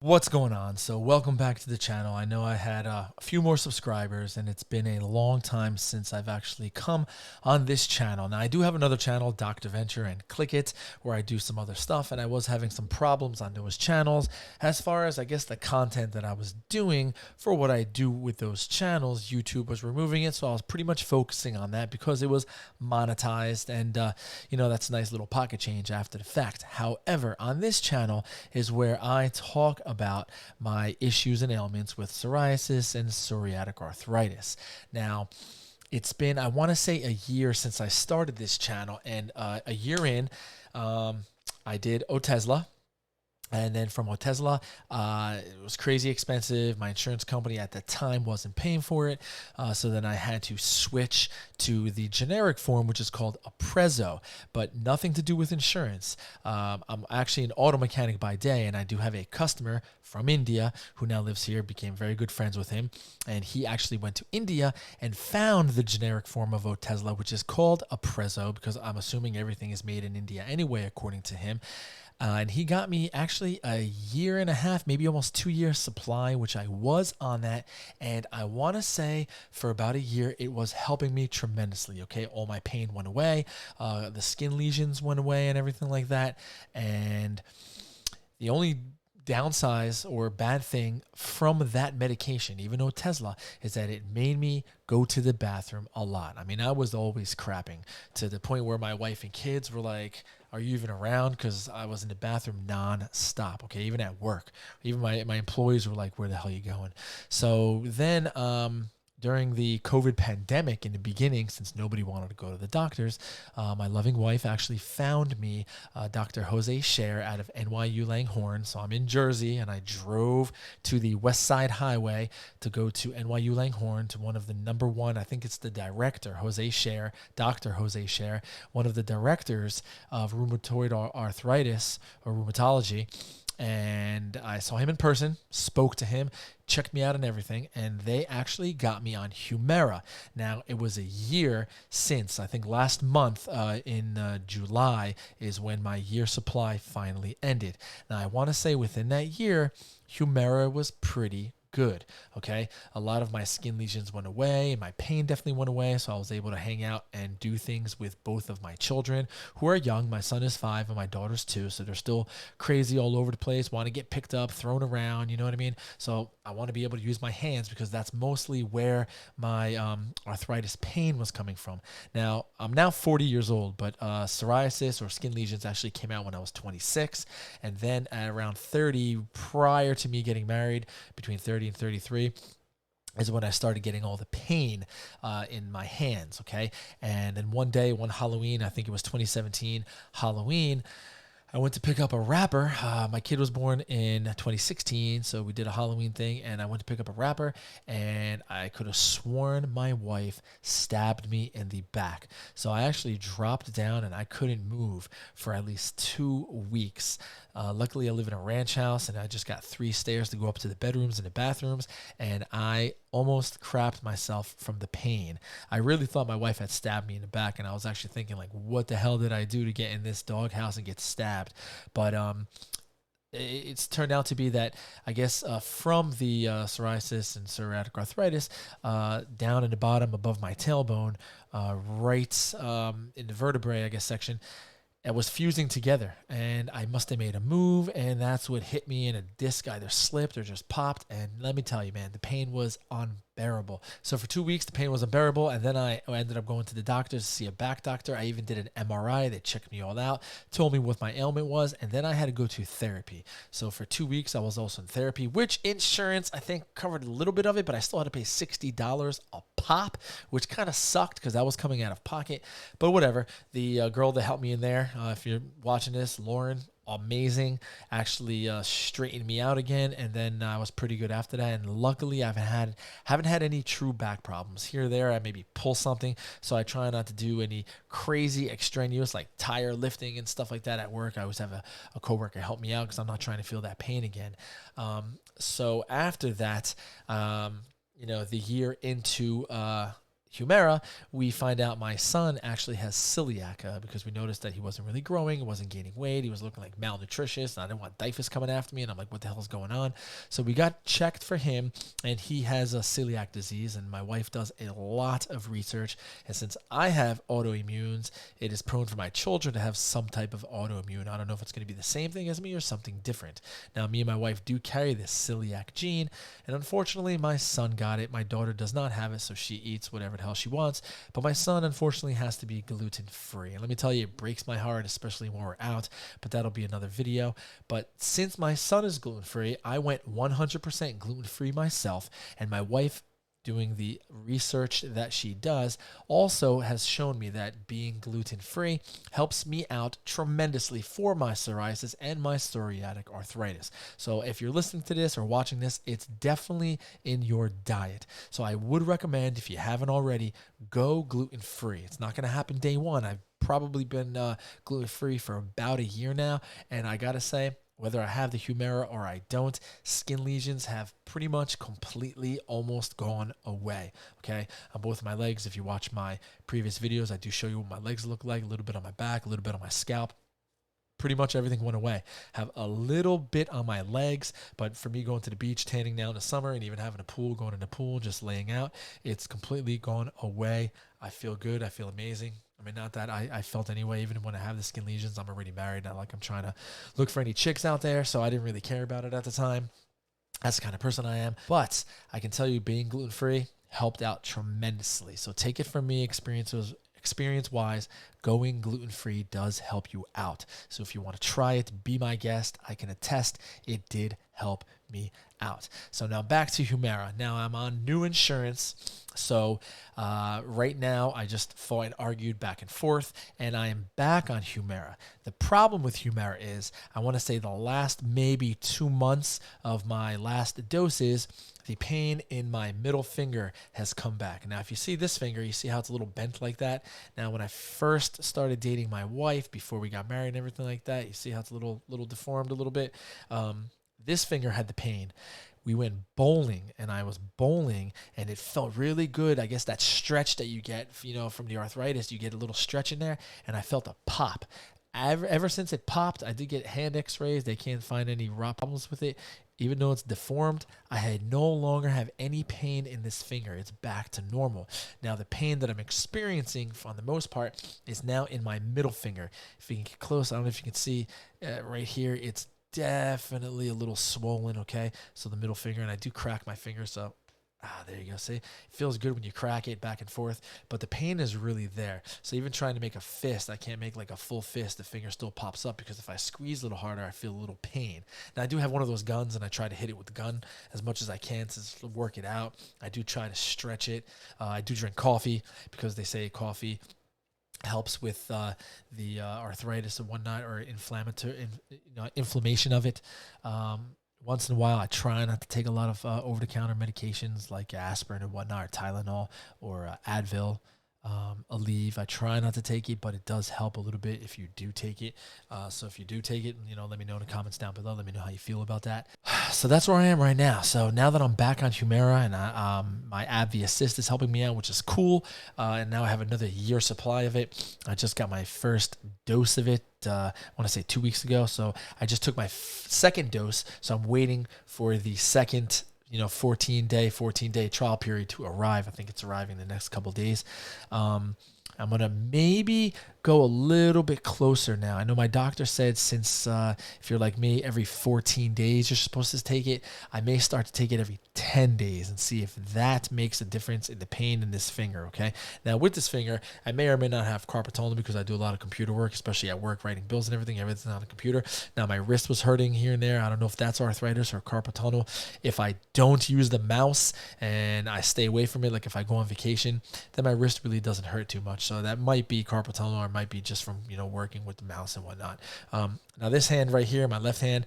What's going on? So welcome back to the channel. I know I had a few more subscribers and it's been a long time since I've actually come on this channel. Now I do have another channel, Dr. Venture and Click It, where I do some other stuff, and I was having some problems on those channels as far as I guess the content that I was doing for what I do with those channels. YouTube was removing it, so I was pretty much focusing on that because it was monetized, and that's a nice little pocket change after the fact. However, on this channel is where I talk about my issues and ailments with psoriasis and psoriatic arthritis. Now, it's been, I want to say, a year since I started this channel, and a year in, I did Otezla. And then from Otezla, it was crazy expensive. My insurance company at the time wasn't paying for it. So then I had to switch to the generic form, which is called Aprezo, but nothing to do with insurance. I'm actually an auto mechanic by day, and I do have a customer from India who now lives here, became very good friends with him. And he actually went to India and found the generic form of Otezla, which is called Aprezo, because I'm assuming everything is made in India anyway, according to him. And he got me actually a year and a half, maybe almost 2 years supply, which I was on that. And I want to say for about a year, it was helping me tremendously. Okay. All my pain went away. The skin lesions went away and everything like that. And the only downsize or bad thing from that medication, even though Tesla, is that it made me go to the bathroom a lot. I mean, I was always crapping to the point where my wife and kids were like, "Are you even around?" Because I was in the bathroom non-stop. Okay, even at work, even my employees were like, "Where the hell are you going?" So then during the COVID pandemic in the beginning, since nobody wanted to go to the doctors, my loving wife actually found me Dr. Jose Scher out of NYU Langhorne. So I'm in Jersey, and I drove to the West Side Highway to go to NYU Langhorne, to one of the number one, I think it's the director, Jose Scher, Dr. Jose Scher, one of the directors of rheumatoid arthritis or rheumatology. And I saw him in person, spoke to him, checked me out and everything, and they actually got me on Humira. Now, it was a year since, I think last month in July is when my year supply finally ended. Now, I want to say within that year, Humira was pretty good. Okay, a lot of my skin lesions went away and my pain definitely went away, so I was able to hang out and do things with both of my children, who are young. My son is 5 and my daughter's 2, so they're still crazy all over the place, want to get picked up, thrown around, you know what I mean? So I want to be able to use my hands, because that's mostly where my arthritis pain was coming from. Now, I'm now 40 years old, but psoriasis or skin lesions actually came out when I was 26, and then at around 30, prior to me getting married, between 30 and 33, is when I started getting all the pain in my hands, okay? And then one day, one Halloween, I think it was 2017 Halloween, I went to pick up a wrapper. My kid was born in 2016, so we did a Halloween thing, and I went to pick up a wrapper, and I could have sworn my wife stabbed me in the back. So I actually dropped down, and I couldn't move for at least 2 weeks. Luckily, I live in a ranch house, and I just got 3 stairs to go up to the bedrooms and the bathrooms, and I almost crapped myself from the pain. I really thought my wife had stabbed me in the back, and I was actually thinking, like, what the hell did I do to get in this doghouse and get stabbed? But it's turned out to be that, I guess, from the psoriasis and psoriatic arthritis, down in the bottom above my tailbone, right in the vertebrae, I guess, section, it was fusing together, and I must have made a move, and that's what hit me, and a disc either slipped or just popped. And let me tell you, man, the pain was unbearable. So for 2 weeks, the pain was unbearable, and then I ended up going to the doctor to see a back doctor. I even did an MRI. They checked me all out, told me what my ailment was, and then I had to go to therapy. So for 2 weeks, I was also in therapy, which insurance, I think, covered a little bit of it, but I still had to pay $60 a pop, which kind of sucked because that was coming out of pocket. But whatever. The girl that helped me in there, if you're watching this, Lauren, amazing, actually straightened me out again, and then I was pretty good after that. And luckily, I haven't had any true back problems. Here or there, I maybe pull something, so I try not to do any crazy extraneous like tire lifting and stuff like that at work. I always have a coworker help me out because I'm not trying to feel that pain again. So after that, the year into Humira, we find out my son actually has celiac because we noticed that he wasn't really growing, he wasn't gaining weight, he was looking like malnutritious, and I didn't want DIFUS coming after me, and I'm like, what the hell is going on? So we got checked for him, and he has a celiac disease, and my wife does a lot of research, and since I have autoimmunes, it is prone for my children to have some type of autoimmune. I don't know if it's going to be the same thing as me or something different. Now, me and my wife do carry this celiac gene, and unfortunately, my son got it. My daughter does not have it, so she eats whatever the hell she wants, but my son unfortunately has to be gluten-free. And let me tell you, it breaks my heart, especially when we're out, but that'll be another video. But since my son is gluten-free, I went 100% gluten-free myself, and my wife, doing the research that she does, also has shown me that being gluten-free helps me out tremendously for my psoriasis and my psoriatic arthritis. So if you're listening to this or watching this, it's definitely in your diet. So I would recommend, if you haven't already, go gluten-free. It's not going to happen day one. I've probably been gluten-free for about a year now, and I gotta say, whether I have the Humira or I don't, skin lesions have pretty much completely almost gone away, okay? On both of my legs, if you watch my previous videos, I do show you what my legs look like, a little bit on my back, a little bit on my scalp. Pretty much everything went away. Have a little bit on my legs, but for me going to the beach, tanning now in the summer, and even having a pool, going in the pool, just laying out, it's completely gone away. I feel good. I feel amazing. I mean, not that I felt anyway, even when I have the skin lesions, I'm already married. Not like I'm trying to look for any chicks out there, so I didn't really care about it at the time. That's the kind of person I am. But I can tell you, being gluten-free helped out tremendously. So take it from me, experience-wise, going gluten-free does help you out. So if you want to try it, be my guest. I can attest it did help me out. So now back to Humira. Now I'm on new insurance. So right now I just fought and argued back and forth, and I am back on Humira. The problem with Humira is, I want to say the last maybe 2 months of my last doses, the pain in my middle finger has come back. Now, if you see this finger, you see how it's a little bent like that. Now, when I first started dating my wife, before we got married and everything like that, you see how it's a little deformed a little bit. This finger had the pain. We went bowling, and I was bowling, and it felt really good. I guess that stretch that you get, from the arthritis, you get a little stretch in there, and I felt a pop. Ever since it popped, I did get hand x-rays. They can't find any raw problems with it. Even though it's deformed, I no longer have any pain in this finger. It's back to normal. Now, the pain that I'm experiencing, for the most part, is now in my middle finger. If you can get close, I don't know if you can see right here, it's definitely a little swollen, okay? So the middle finger, and I do crack my finger, so there you go. See, it feels good when you crack it back and forth, but the pain is really there. So even trying to make a fist, I can't make like a full fist. The finger still pops up because if I squeeze a little harder, I feel a little pain. Now, I do have one of those guns, and I try to hit it with the gun as much as I can to work it out. I do try to stretch it. I do drink coffee because they say coffee helps with the arthritis and whatnot, or inflammation of it. Once in a while, I try not to take a lot of over-the-counter medications like aspirin and whatnot, or Tylenol, or Advil, Aleve. I try not to take it, but it does help a little bit if you do take it. So if you do take it, let me know in the comments down below. Let me know how you feel about that. So that's where I am right now. So now that I'm back on Humira, and my AbbVie Assist is helping me out, which is cool. And now I have another year supply of it. I just got my first dose of it, I want to say 2 weeks ago. So I just took my second dose. So I'm waiting for the second 14-day trial period to arrive. I think it's arriving the next couple of days. I'm going to maybe go a little bit closer now. I know my doctor said since if you're like me, every 14 days you're supposed to take it. I may start to take it every 10 days and see if that makes a difference in the pain in this finger, okay? Now, with this finger, I may or may not have carpal tunnel because I do a lot of computer work, especially at work, writing bills and everything. Everything's on the computer. Now, my wrist was hurting here and there. I don't know if that's arthritis or carpal tunnel. If I don't use the mouse and I stay away from it, like if I go on vacation, then my wrist really doesn't hurt too much. So that might be carpal tunnel, or it might be just from, working with the mouse and whatnot. Now this hand right here, my left hand,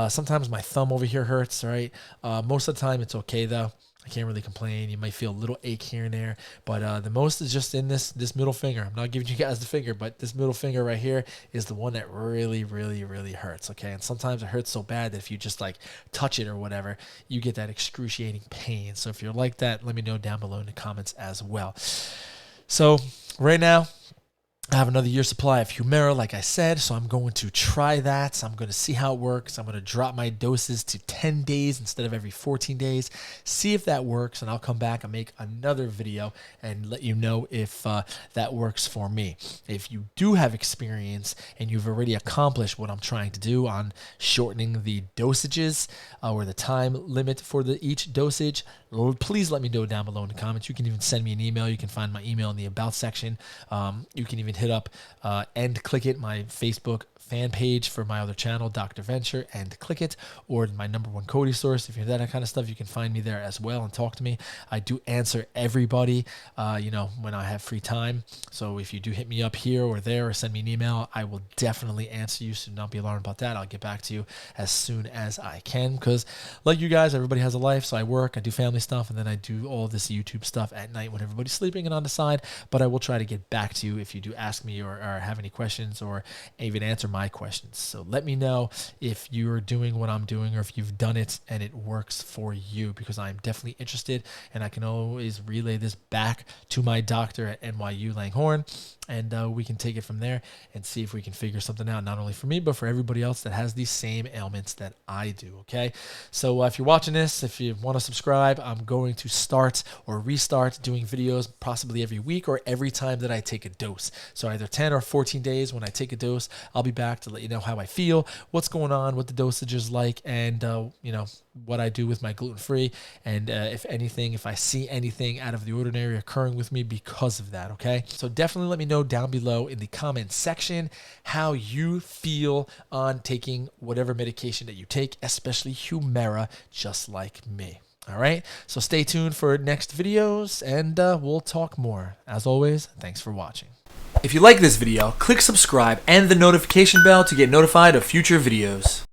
sometimes my thumb over here hurts, right? Most of the time it's okay though. I I can't really complain. You might feel a little ache here and there, but the most is just in this middle finger. I'm not giving you guys the finger, but this middle finger right here is the one that really, really, really hurts, okay? And sometimes it hurts so bad that if you just like touch it or whatever, you get that excruciating pain. So if you're like that, let me know down below in the comments as well. So right now, I have another year's supply of Humira, like I said, so I'm going to try that. I'm going to see how it works. I'm going to drop my doses to 10 days instead of every 14 days, see if that works, and I'll come back and make another video and let you know if that works for me. If you do have experience and you've already accomplished what I'm trying to do on shortening the dosages or the time limit for each dosage, please let me know down below in the comments. You can even send me an email. You can find my email in the About section. You can even hit up and click it, my Facebook fan page for my other channel, Dr. Venture, and click it, or my #1 Cody source. If you're that kind of stuff, you can find me there as well and talk to me. I do answer everybody, when I have free time. So if you do hit me up here or there or send me an email, I will definitely answer you. So don't be alarmed about that. I'll get back to you as soon as I can, because like you guys, everybody has a life. So I work, I do family stuff, and then I do all this YouTube stuff at night when everybody's sleeping and on the side. But I will try to get back to you if you do ask me or have any questions or even answer my questions. So let me know if you're doing what I'm doing or if you've done it and it works for you, because I'm definitely interested, and I can always relay this back to my doctor at NYU Langhorne, and we can take it from there and see if we can figure something out, not only for me but for everybody else that has these same ailments that I do. Okay, so if you're watching this, if you want to subscribe, I'm going to start or restart doing videos possibly every week or every time that I take a dose. So either 10 or 14 days when I take a dose, I'll be back to let you know how I feel, what's going on, what the dosage is like, and what I do with my gluten-free, and if I see anything out of the ordinary occurring with me because of that. Okay, so definitely let me know down below in the comment section how you feel on taking whatever medication that you take, especially Humira, just like me. All right, so stay tuned for next videos, and we'll talk more. As always, thanks for watching. If you like this video, click subscribe and the notification bell to get notified of future videos.